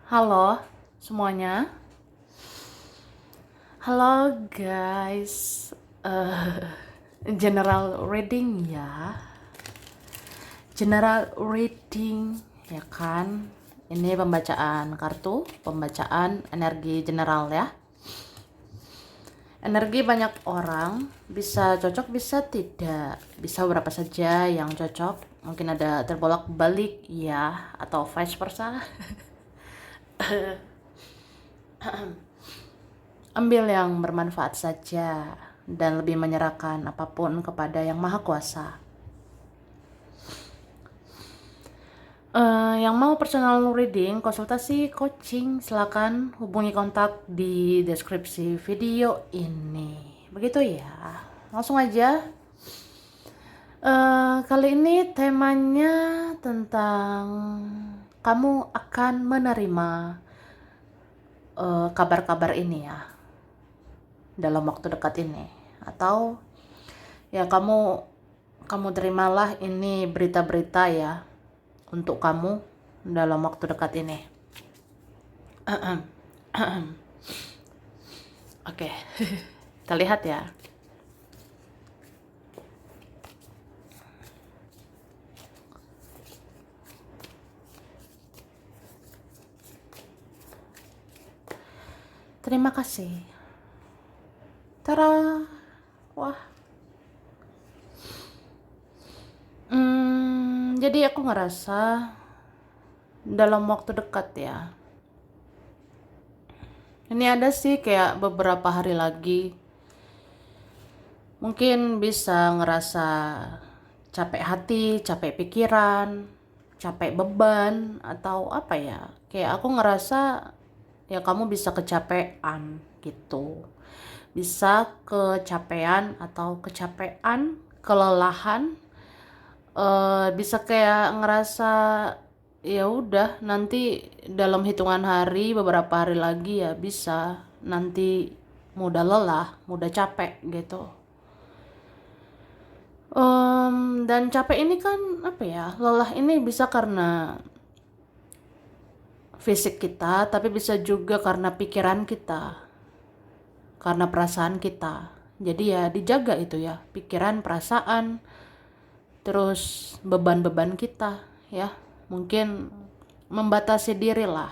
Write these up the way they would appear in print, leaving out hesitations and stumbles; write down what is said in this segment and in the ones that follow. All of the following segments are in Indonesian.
Halo semuanya. Halo guys. General reading ya. General reading ya kan. Ini pembacaan kartu, pembacaan energi general ya. Energi banyak orang bisa cocok bisa tidak. Bisa berapa saja yang cocok. Mungkin ada terbolak-balik ya atau vice versa. Ambil yang bermanfaat saja dan lebih menyerahkan apapun kepada Yang Maha Kuasa. Yang mau personal reading, konsultasi, coaching, silakan hubungi kontak di deskripsi video ini. Begitu ya. Langsung aja. Kali ini temanya tentang kamu akan menerima kabar-kabar ini ya dalam waktu dekat ini, atau ya kamu terimalah ini berita-berita ya untuk kamu dalam waktu dekat ini. Oke. Kita lihat ya. Terima kasih. Tara. Wah. Jadi aku ngerasa dalam waktu dekat ya. Ini ada sih kayak beberapa hari lagi. Mungkin bisa ngerasa capek hati, capek pikiran, capek beban, atau apa ya. Kayak aku ngerasa ya kamu bisa kecapean gitu. Bisa kecapean atau kecapean, kelelahan. Bisa kayak ngerasa ya udah nanti dalam hitungan hari, beberapa hari lagi ya bisa nanti mudah lelah, mudah capek gitu. Dan capek ini kan apa ya, lelah ini bisa karena fisik kita, tapi bisa juga karena pikiran kita, karena perasaan kita. Jadi ya dijaga itu ya, pikiran, perasaan, terus beban-beban kita ya. Mungkin membatasi diri lah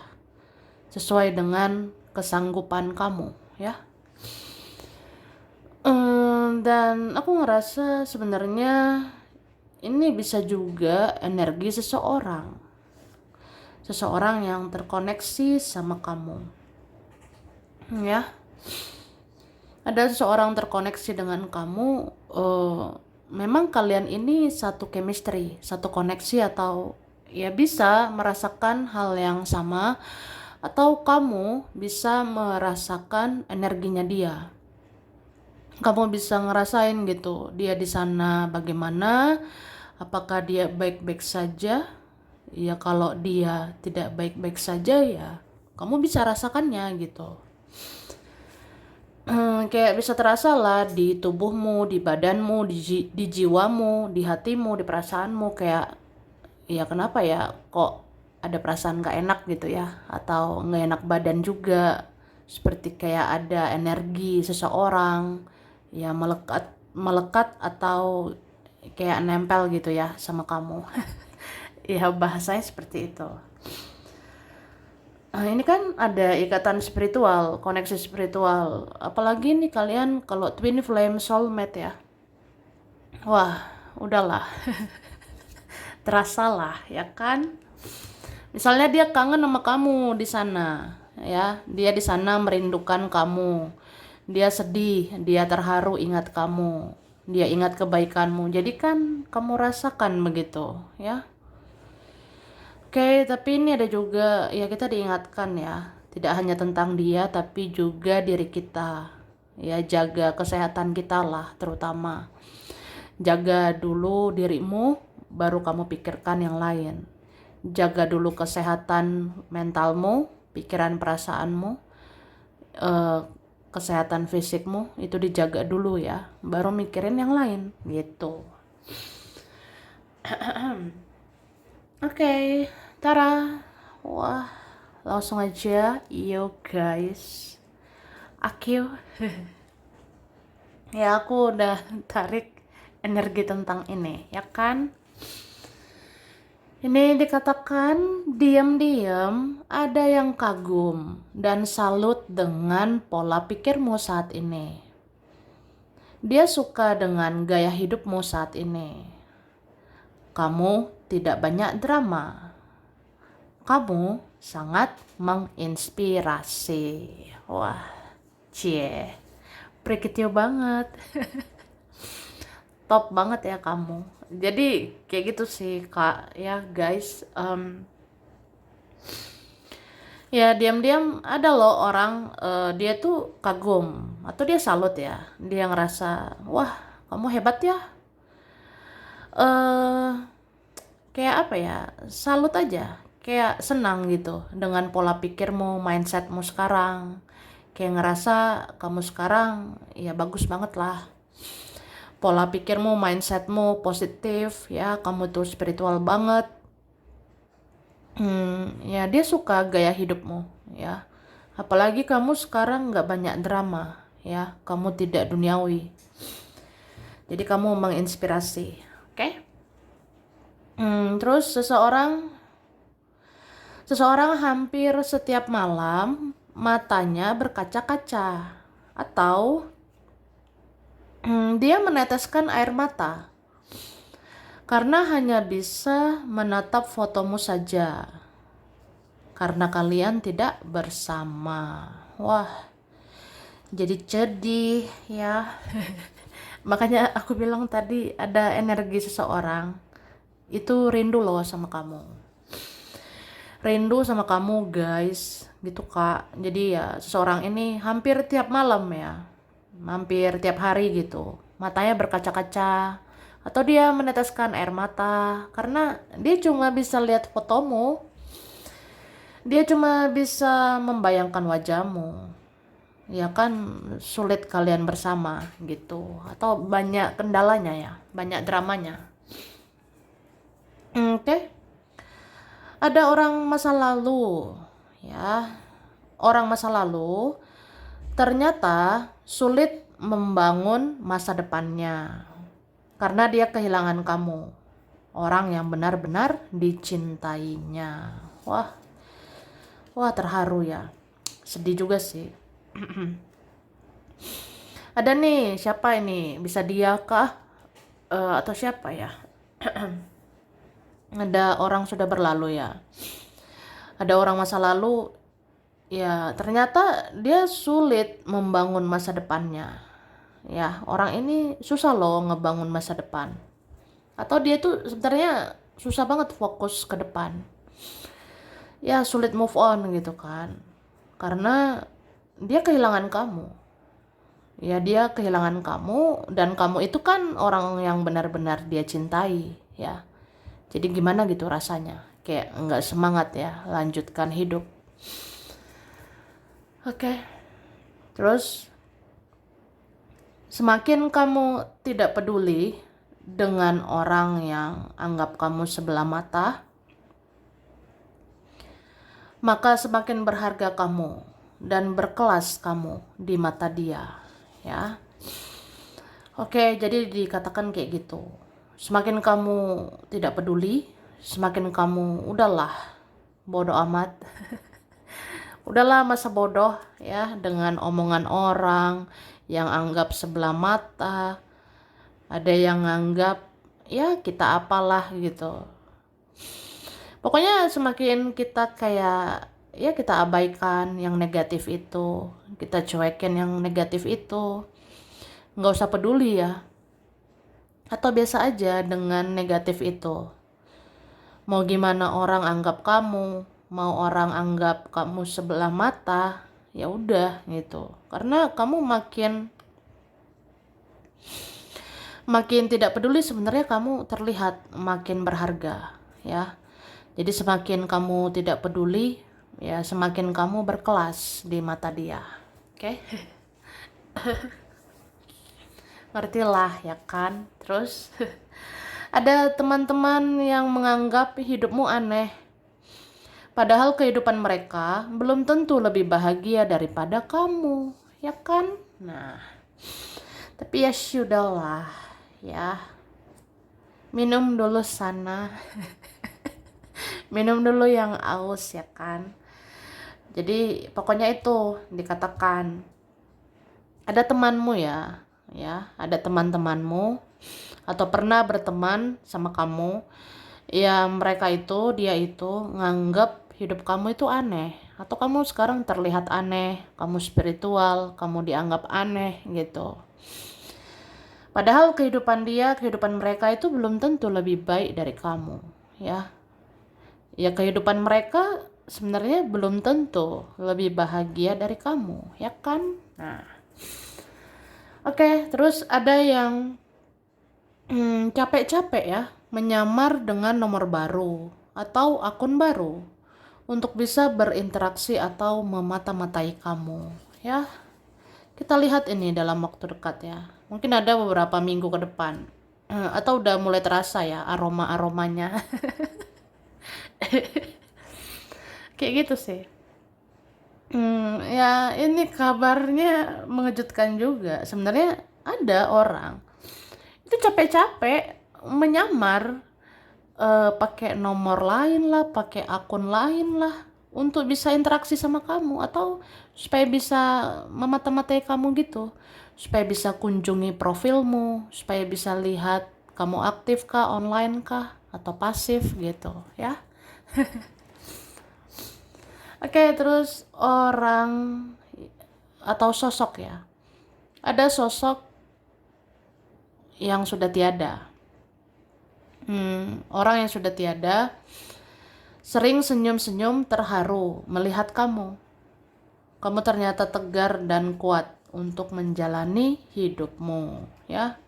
sesuai dengan kesanggupan kamu ya. Dan aku ngerasa sebenarnya ini bisa juga energi seseorang yang terkoneksi sama kamu ya. Ada seseorang terkoneksi dengan kamu. Memang kalian ini satu chemistry, satu koneksi, atau ya bisa merasakan hal yang sama, atau kamu bisa merasakan energinya dia. Kamu bisa ngerasain gitu dia di sana bagaimana, apakah dia baik-baik saja. Ya kalau dia tidak baik-baik saja ya kamu bisa rasakannya gitu. Kayak bisa terasa lah di tubuhmu, di badanmu, di jiwamu, di hatimu, di perasaanmu. Kayak ya kenapa ya kok ada perasaan gak enak gitu ya, atau gak enak badan juga, seperti kayak ada energi seseorang ya melekat melekat atau kayak nempel gitu ya sama kamu. Ya bahasanya seperti itu. Ini kan ada ikatan spiritual, koneksi spiritual. Apalagi nih kalian kalau twin flame soulmate ya. Wah, udahlah. Terasalah ya kan. Misalnya dia kangen sama kamu di sana, ya. Dia di sana merindukan kamu. Dia sedih, dia terharu ingat kamu. Dia ingat kebaikanmu. Jadi kan kamu rasakan begitu, ya. Oke, tapi ini ada juga ya, kita diingatkan ya, tidak hanya tentang dia tapi juga diri kita. Ya, jaga kesehatan kita lah terutama. Jaga dulu dirimu, baru kamu pikirkan yang lain. Jaga dulu kesehatan mentalmu, pikiran perasaanmu, eh, kesehatan fisikmu itu dijaga dulu ya, baru mikirin yang lain gitu. Oke, Tara. Wah, langsung aja yo guys. Aku ya aku udah tarik energi tentang ini ya kan. Ini dikatakan diam-diam ada yang kagum dan salut dengan pola pikirmu saat ini. Dia suka dengan gaya hidupmu saat ini. Kamu tidak banyak drama. Kamu sangat menginspirasi. Wah, cie, prekitio banget. Top banget ya kamu. Jadi kayak gitu sih kak ya guys. Ya diam-diam ada loh orang dia tuh kagum atau dia salut ya. Dia ngerasa wah kamu hebat ya. eh Kayak apa ya? Salut aja. Kayak senang gitu dengan pola pikirmu, mindsetmu sekarang. Kayak ngerasa kamu sekarang ya bagus banget lah. Pola pikirmu, mindsetmu positif ya, kamu tuh spiritual banget. Ya dia suka gaya hidupmu ya. Apalagi kamu sekarang nggak banyak drama ya, kamu tidak duniawi. Jadi kamu menginspirasi, oke? Terus seseorang hampir setiap malam matanya berkaca-kaca atau dia meneteskan air mata karena hanya bisa menatap fotomu saja karena kalian tidak bersama. Wah, jadi sedih ya. Makanya aku bilang tadi ada energi seseorang itu rindu loh sama kamu. Rindu sama kamu guys, gitu kak. Jadi ya seseorang ini hampir tiap malam ya, hampir tiap hari gitu. Matanya berkaca-kaca atau dia meneteskan air mata karena dia cuma bisa lihat fotomu. Dia cuma bisa membayangkan wajahmu. Ya kan sulit kalian bersama gitu. Atau banyak kendalanya ya, banyak dramanya. Oke. Ada orang masa lalu ya. Orang masa lalu ternyata sulit membangun masa depannya karena dia kehilangan kamu. Orang yang benar-benar dicintainya. Wah terharu ya. Sedih juga sih. Ada nih, siapa ini? Bisa dia kah? Atau siapa ya? Ada orang sudah berlalu ya. Ada orang masa lalu ya, ternyata dia sulit membangun masa depannya. Ya, orang ini susah loh ngebangun masa depan. Atau dia tuh sebenarnya susah banget fokus ke depan. Ya, sulit move on gitu kan. Karena dia kehilangan kamu. Ya dia kehilangan kamu dan kamu itu kan orang yang benar-benar dia cintai ya. Jadi gimana gitu rasanya, kayak nggak semangat ya lanjutkan hidup. Oke. Terus semakin kamu tidak peduli dengan orang yang anggap kamu sebelah mata, maka semakin berharga kamu dan berkelas kamu di mata dia ya. Oke, jadi dikatakan kayak gitu. Semakin kamu tidak peduli, semakin kamu udahlah bodoh amat. Udahlah masa bodoh ya dengan omongan orang yang anggap sebelah mata. Ada yang anggap ya kita apalah gitu. Pokoknya semakin kita kayak ya kita abaikan yang negatif itu, kita cuekin yang negatif itu. Nggak usah peduli ya. Atau biasa aja dengan negatif itu. Mau gimana orang anggap kamu, mau orang anggap kamu sebelah mata, ya udah gitu. Karena kamu makin tidak peduli, sebenarnya kamu terlihat makin berharga ya. Jadi semakin kamu tidak peduli, ya semakin kamu berkelas di mata dia. Oke? Ngertilah ya kan. Terus ada teman-teman yang menganggap hidupmu aneh, Padahal kehidupan mereka belum tentu lebih bahagia daripada kamu, ya kan? Nah, tapi ya sudahlah, ya. Minum dulu sana. Minum dulu yang aus, ya kan? Jadi pokoknya itu dikatakan ada temanmu ya, ada teman-temanmu atau pernah berteman sama kamu, ya mereka itu, dia itu nganggap hidup kamu itu aneh, atau kamu sekarang terlihat aneh, kamu spiritual, kamu dianggap aneh gitu. Padahal kehidupan mereka itu belum tentu lebih baik dari kamu, ya. Ya kehidupan mereka sebenarnya belum tentu lebih bahagia dari kamu, ya kan? Nah, oke, terus ada yang capek-capek ya menyamar dengan nomor baru atau akun baru untuk bisa berinteraksi atau memata-matai kamu, ya. Kita lihat ini dalam waktu dekat ya. Mungkin ada beberapa minggu ke depan. Atau udah mulai terasa ya aroma-aromanya. Kayak gitu sih. Ya ini kabarnya mengejutkan juga. Sebenarnya ada orang itu capek-capek menyamar, pakai nomor lain lah, pakai akun lain lah untuk bisa interaksi sama kamu atau supaya bisa memata-matai kamu gitu, supaya bisa kunjungi profilmu, supaya bisa lihat kamu aktif kah, online kah, atau pasif gitu ya. Oke, terus orang atau sosok ya. Ada sosok yang sudah tiada. Orang yang sudah tiada sering senyum-senyum terharu melihat kamu. Kamu ternyata tegar dan kuat untuk menjalani hidupmu, ya.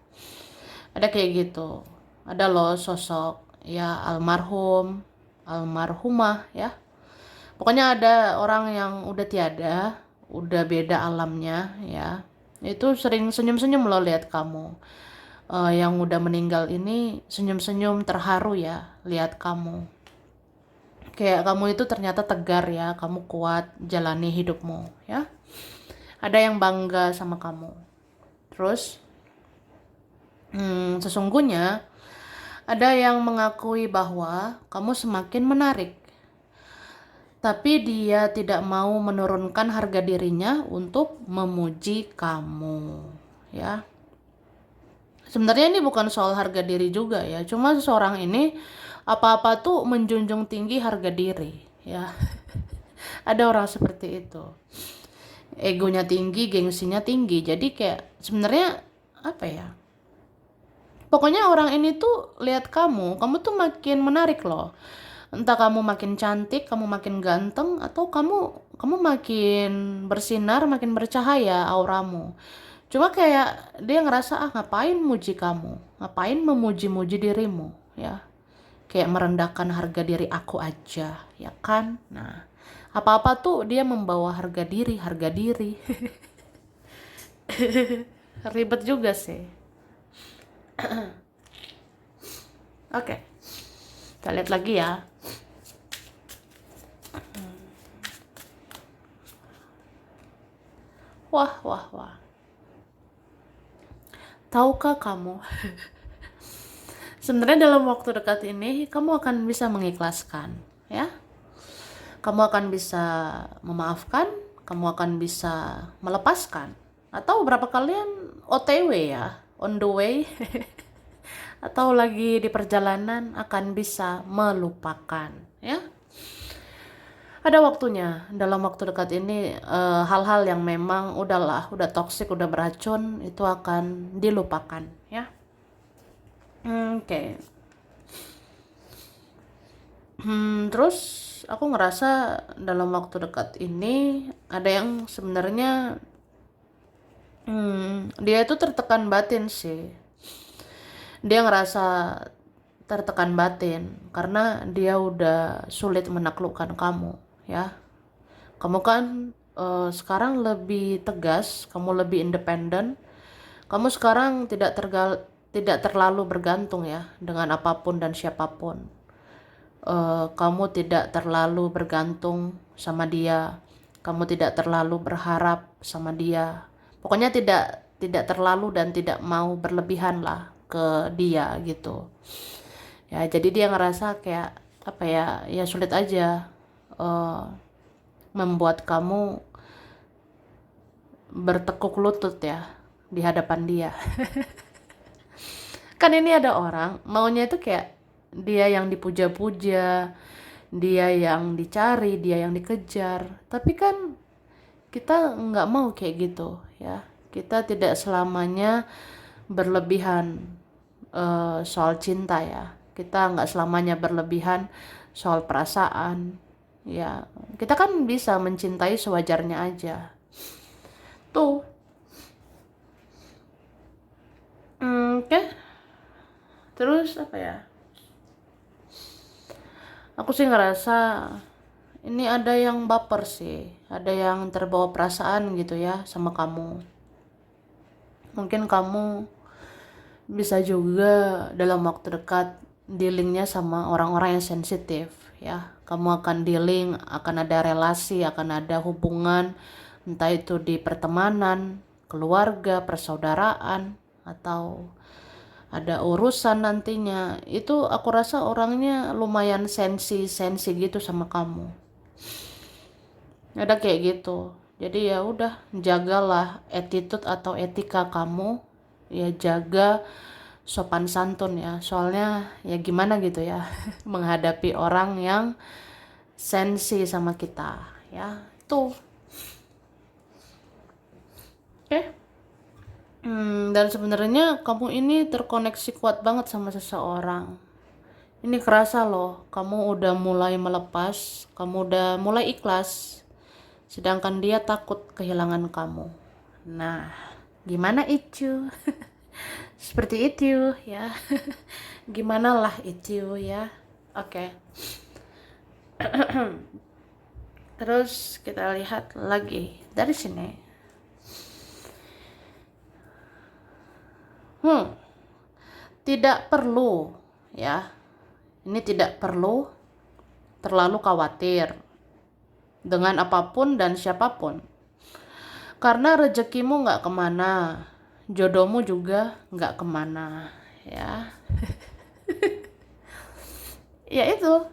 Ada kayak gitu. Ada loh sosok ya almarhum, almarhumah ya. Pokoknya ada orang yang udah tiada, udah beda alamnya ya. Itu sering senyum-senyum loh lihat kamu. Yang udah meninggal ini senyum-senyum terharu ya lihat kamu. Kayak kamu itu ternyata tegar ya, kamu kuat jalani hidupmu ya. Ada yang bangga sama kamu. Terus sesungguhnya ada yang mengakui bahwa kamu semakin menarik. Tapi dia tidak mau menurunkan harga dirinya untuk memuji kamu ya. Sebenarnya ini bukan soal harga diri juga ya. Cuma seseorang ini apa-apa tuh menjunjung tinggi harga diri ya. Ada orang seperti itu. Egonya tinggi, gengsinya tinggi. Jadi kayak sebenarnya apa ya? Pokoknya orang ini tuh lihat kamu tuh makin menarik loh. Entah kamu makin cantik, kamu makin ganteng, atau kamu makin bersinar, makin bercahaya auramu. Cuma kayak dia ngerasa ngapain muji kamu, ngapain memuji-muji dirimu ya. Kayak merendahkan harga diri aku aja, ya kan? Nah, apa-apa tuh dia membawa harga diri. Ribet juga sih. Oke, kita lihat lagi ya. Wah. Tahukah kamu? Sebenarnya dalam waktu dekat ini kamu akan bisa mengikhlaskan, ya. Kamu akan bisa memaafkan, kamu akan bisa melepaskan. Atau berapa kalian OTW ya, on the way. Atau lagi di perjalanan akan bisa melupakan, ya. Ada waktunya dalam waktu dekat ini hal-hal yang memang udah toksik, udah beracun itu akan dilupakan, ya. Oke. Terus aku ngerasa dalam waktu dekat ini ada yang sebenarnya dia itu tertekan batin sih. Dia ngerasa tertekan batin karena dia udah sulit menaklukkan kamu ya. Kamu kan sekarang lebih tegas, kamu lebih independen. Kamu sekarang tidak terlalu bergantung ya dengan apapun dan siapapun. kamu tidak terlalu bergantung sama dia, kamu tidak terlalu berharap sama dia. Pokoknya tidak terlalu dan tidak mau berlebihan lah ke dia gitu. Ya, jadi dia ngerasa kayak apa ya, ya sulit aja membuat kamu bertekuk lutut ya di hadapan dia. Kan ini ada orang maunya itu kayak dia yang dipuja-puja, dia yang dicari, dia yang dikejar. Tapi kan kita nggak mau kayak gitu ya. Kita tidak selamanya berlebihan soal cinta ya. Kita nggak selamanya berlebihan soal perasaan ya. Kita kan bisa mencintai sewajarnya aja tuh. Oke. Terus apa ya, aku sih ngerasa ini ada yang baper sih, ada yang terbawa perasaan gitu ya sama kamu. Mungkin kamu bisa juga dalam waktu dekat dealingnya sama orang-orang yang sensitif ya. Kamu akan dealing, akan ada relasi, akan ada hubungan, entah itu di pertemanan, keluarga, persaudaraan, atau ada urusan nantinya. Itu aku rasa orangnya lumayan sensi gitu sama kamu. Ada kayak gitu. Jadi ya udah, jagalah attitude atau etika kamu. Ya jaga sopan santun ya. Soalnya ya gimana gitu ya menghadapi orang yang sensi sama kita ya. Tuh. Oke. Dan sebenarnya kamu ini terkoneksi kuat banget sama seseorang. Ini kerasa loh, kamu udah mulai melepas, kamu udah mulai ikhlas, sedangkan dia takut kehilangan kamu. Nah, gimana itu? Seperti itu ya. Gimana lah itu ya. Oke. Terus kita lihat lagi dari sini. Tidak perlu ya. Ini tidak perlu terlalu khawatir dengan apapun dan siapapun. Karena rezekimu nggak kemana, jodohmu juga nggak kemana ya. Ya itu.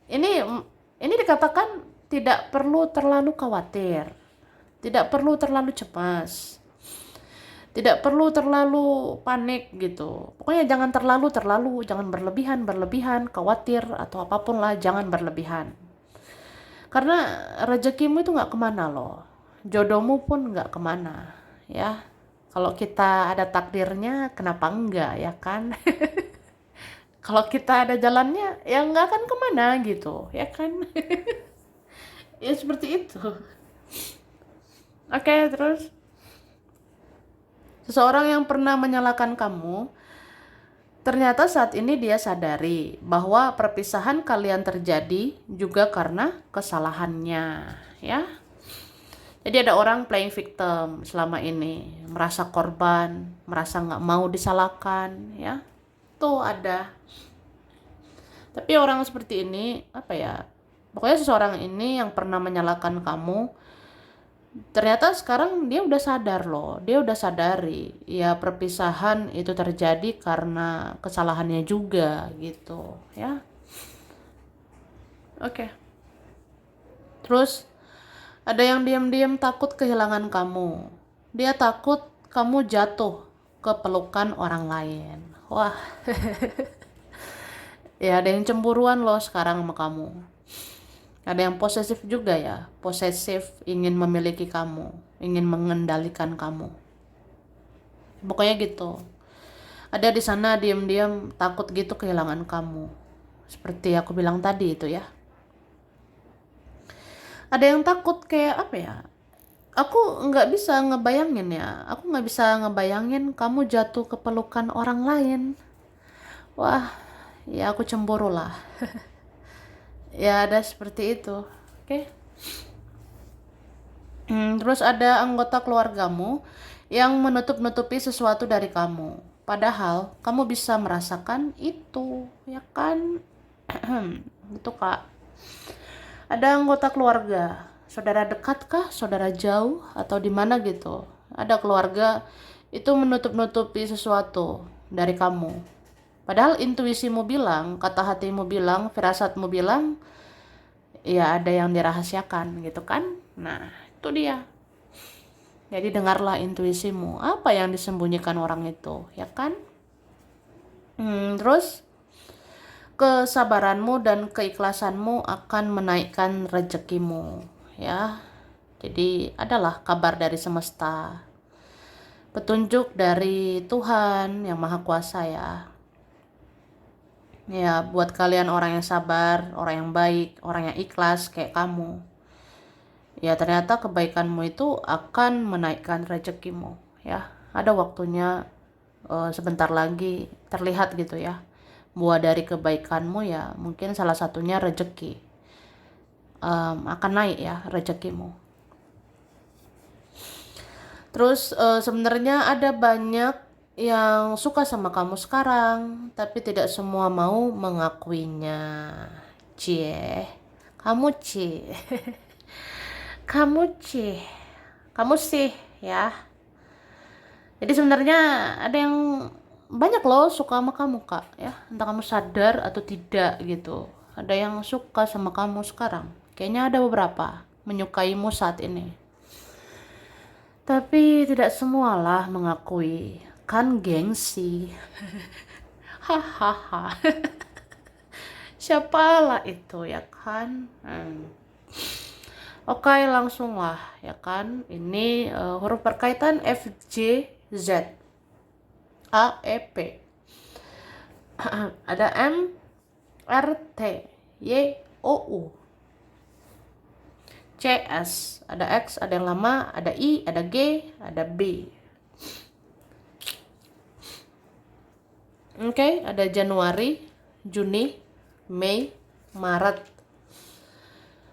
Ini dikatakan tidak perlu terlalu khawatir, tidak perlu terlalu cemas, tidak perlu terlalu panik gitu. Pokoknya jangan terlalu, jangan berlebihan, khawatir atau apapun lah, jangan berlebihan. Karena rezekimu itu nggak kemana loh, jodohmu pun nggak kemana ya. Kalau kita ada takdirnya, kenapa enggak ya kan? Kalau kita ada jalannya, ya nggak akan kemana gitu ya kan? Ya seperti itu. Oke, terus seseorang yang pernah menyalahkan kamu, ternyata saat ini dia sadari bahwa perpisahan kalian terjadi juga karena kesalahannya, ya. Jadi ada orang playing victim selama ini, merasa korban, merasa nggak mau disalahkan, ya. Tuh ada. Tapi orang seperti ini, apa ya, pokoknya seseorang ini yang pernah menyalahkan kamu, ternyata sekarang dia udah sadar loh, dia udah sadari ya perpisahan itu terjadi karena kesalahannya juga gitu ya. Oke. Terus ada yang diam-diam takut kehilangan kamu, dia takut kamu jatuh ke pelukan orang lain. Wah. Ya ada yang cemburuan loh sekarang sama kamu. Ada yang posesif juga ya, posesif, ingin memiliki kamu, ingin mengendalikan kamu. Pokoknya gitu. Ada di sana diam-diam takut gitu kehilangan kamu. Seperti aku bilang tadi itu ya. Ada yang takut kayak apa ya? Aku nggak bisa ngebayangin ya. Aku nggak bisa ngebayangin kamu jatuh ke pelukan orang lain. Wah, ya aku cemburu lah. Ya ada seperti itu. Oke. Terus ada anggota keluargamu yang menutup-nutupi sesuatu dari kamu. Padahal kamu bisa merasakan itu, ya kan? Itu Kak. Ada anggota keluarga, saudara dekat kah, saudara jauh, atau di mana gitu. Ada keluarga itu menutup-nutupi sesuatu dari kamu. Padahal intuisimu bilang, kata hatimu bilang, firasatmu bilang, ya ada yang dirahasiakan gitu kan. Nah, itu dia. Jadi dengarlah intuisimu, apa yang disembunyikan orang itu, ya kan? Terus kesabaranmu dan keikhlasanmu akan menaikkan rezekimu, ya. Jadi adalah kabar dari semesta, petunjuk dari Tuhan yang Maha Kuasa ya. Ya, buat kalian orang yang sabar, orang yang baik, orang yang ikhlas kayak kamu. Ya, ternyata kebaikanmu itu akan menaikkan rezekimu, ya. Ada waktunya, sebentar lagi terlihat gitu ya. Buah dari kebaikanmu ya, mungkin salah satunya rezeki. Akan naik ya rezekimu. Terus sebenarnya ada banyak yang suka sama kamu sekarang, tapi tidak semua mau mengakuinya. Cie, kamu cie, kamu cie, kamu sih ya. Jadi sebenarnya ada yang banyak loh suka sama kamu Kak ya, entah kamu sadar atau tidak gitu. Ada yang suka sama kamu sekarang. Kayaknya ada beberapa menyukaimu saat ini. Tapi tidak semualah mengakui, kan gengsi. Hahaha. Siapalah itu ya kan? Oke, langsung lah ya kan. Ini huruf berkaitan F, J, Z, A, E, P. Ada M, R, T, Y, O, U. C, S, ada X, ada yang lama, ada I, ada G, ada B. Oke, ada Januari, Juni, Mei, Maret,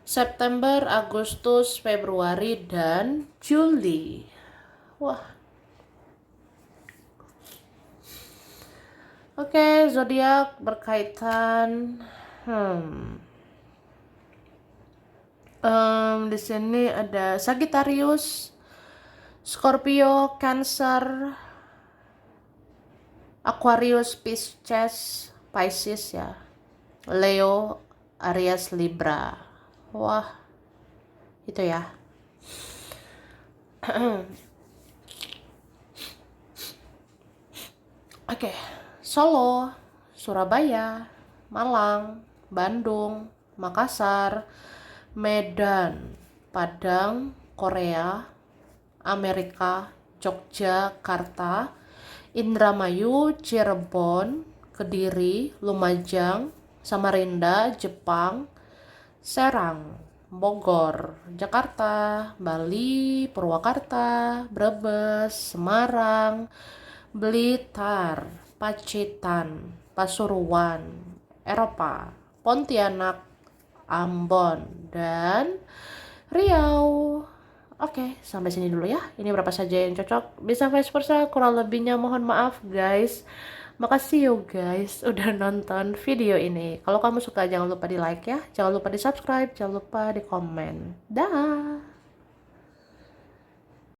September, Agustus, Februari, dan Juli. Wah. Oke, zodiak berkaitan. Di sini ada Sagittarius, Scorpio, Cancer, Aquarius, Pisces ya, Leo, Aries, Libra. Wah, itu ya. Oke, Solo, Surabaya, Malang, Bandung, Makassar, Medan, Padang, Korea, Amerika, Yogyakarta, Indramayu, Cirebon, Kediri, Lumajang, Samarinda, Jepang, Serang, Bogor, Jakarta, Bali, Purwakarta, Brebes, Semarang, Blitar, Pacitan, Pasuruan, Eropa, Pontianak, Ambon, dan Riau. Oke, sampai sini dulu ya. Ini berapa saja yang cocok. Bisa vice versa, kurang lebihnya mohon maaf guys. Makasih you guys udah nonton video ini. Kalau kamu suka jangan lupa di like ya. Jangan lupa di subscribe, jangan lupa di komen. Dah.